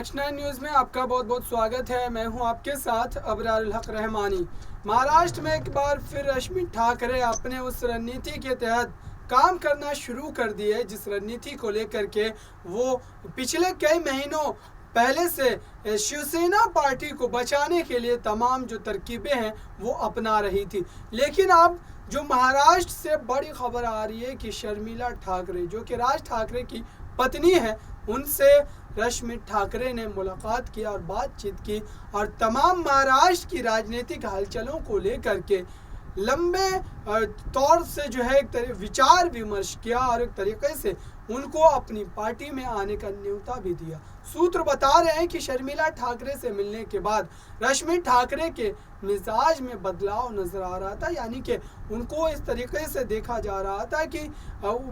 Next 9 news में आपका बहुत बहुत स्वागत है। मैं हूं आपके साथ अबरारुल हक रहमानी। महाराष्ट्र में एक बार फिर रश्मि ठाकरे अपने उस रणनीति के तहत काम करना शुरू कर दिए जिस रणनीति को लेकर के वो पिछले कई महीनों पहले से शिवसेना पार्टी को बचाने के लिए तमाम जो तरकीबें हैं वो अपना रही थी। लेकिन अब जो महाराष्ट्र से बड़ी खबर आ रही है कि शर्मिला ठाकरे जो कि राज ठाकरे की पत्नी है, उनसे रश्मि ठाकरे ने मुलाकात की और बातचीत की और तमाम महाराष्ट्र की राजनीतिक हलचलों को लेकर के लंबे तौर से जो है एक विचार विमर्श किया और एक तरीके से उनको अपनी पार्टी में आने का न्योता भी दिया। सूत्र बता रहे हैं कि शर्मिला ठाकरे से मिलने के बाद रश्मि ठाकरे के मिजाज में बदलाव नजर आ रहा था, यानी कि उनको इस तरीके से देखा जा रहा था कि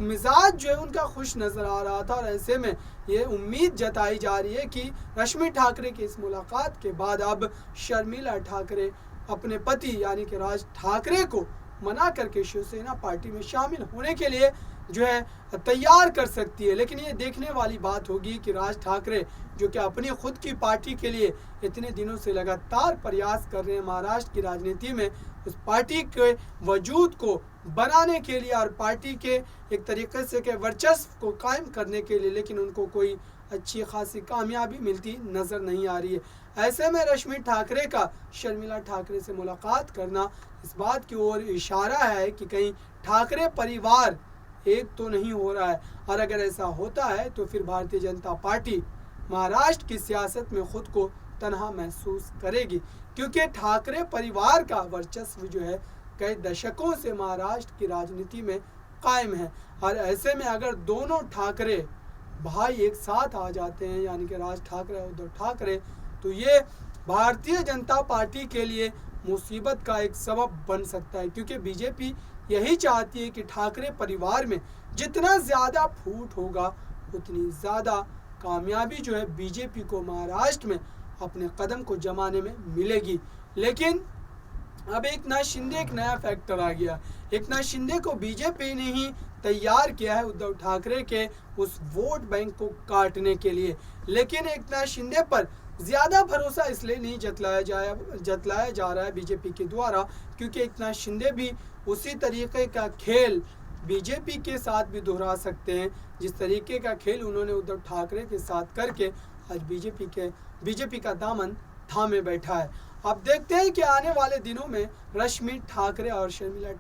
मिजाज जो है उनका खुश नजर आ रहा था। और ऐसे में ये उम्मीद जताई जा रही है कि रश्मि ठाकरे की इस मुलाकात के बाद अब शर्मिला ठाकरे अपने पति यानी कि राज ठाकरे को मना करके शिवसेना पार्टी में शामिल होने के लिए जो है तैयार कर सकती है। लेकिन ये देखने वाली बात होगी कि राज ठाकरे जो कि अपनी खुद की पार्टी के लिए इतने दिनों से लगातार प्रयास कर रहे हैं महाराष्ट्र की राजनीति में उस पार्टी के वजूद को बनाने के लिए और पार्टी के एक तरीके से के वर्चस्व को कायम करने के लिए, लेकिन उनको कोई अच्छी खासी कामयाबी मिलती नज़र नहीं आ रही है। ऐसे में रश्मि ठाकरे का शर्मिला ठाकरे से मुलाकात करना इस बात की ओर इशारा है कि कहीं ठाकरे परिवार एक तो नहीं हो रहा है, और अगर ऐसा होता है तो फिर भारतीय जनता पार्टी महाराष्ट्र की सियासत में खुद को तनहा महसूस करेगी, क्योंकि ठाकरे परिवार का वर्चस्व जो है कई दशकों से महाराष्ट्र की राजनीति में कायम है। और ऐसे में अगर दोनों ठाकरे भाई एक साथ आ जाते हैं यानी कि राज ठाकरे और उद्धव ठाकरे, तो ये भारतीय जनता पार्टी के लिए मुसीबत का एक सबब बन सकता है, क्योंकि बीजेपी यही चाहती है कि ठाकरे परिवार में जितना ज़्यादा फूट होगा उतनी ज़्यादा कामयाबी जो है बीजेपी को महाराष्ट्र में अपने कदम को जमाने में मिलेगी। लेकिन अब एकनाथ शिंदे एक नया फैक्टर आ गया। एकनाथ शिंदे को बीजेपी ने ही तैयार किया है उद्धव ठाकरे के उस वोट बैंक को काटने के लिए। लेकिन एकनाथ शिंदे पर ज़्यादा भरोसा इसलिए नहीं जतलाया जा रहा है बीजेपी के द्वारा, क्योंकि एकनाथ शिंदे भी उसी तरीके का खेल बीजेपी के साथ भी दोहरा सकते हैं जिस तरीके का खेल उन्होंने उद्धव ठाकरे के साथ करके आज बीजेपी का दामन थामे बैठा है। अब देखते हैं कि आने वाले दिनों में रश्मि ठाकरे और शर्मिला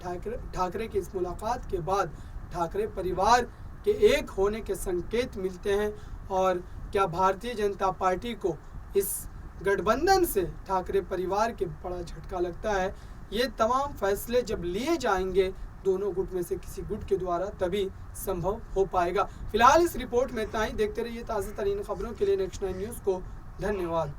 ठाकरे की इस मुलाकात के बाद ठाकरे परिवार के एक होने के संकेत मिलते हैं, और क्या भारतीय जनता पार्टी को इस गठबंधन से ठाकरे परिवार के बड़ा झटका लगता है। ये तमाम फैसले जब लिए जाएंगे दोनों गुट में से किसी गुट के द्वारा तभी संभव हो पाएगा। फिलहाल इस रिपोर्ट में इतना ही। देखते रहिए ताज़ा तरीन खबरों के लिए नेक्स्ट 9 न्यूज़ को। धन्यवाद।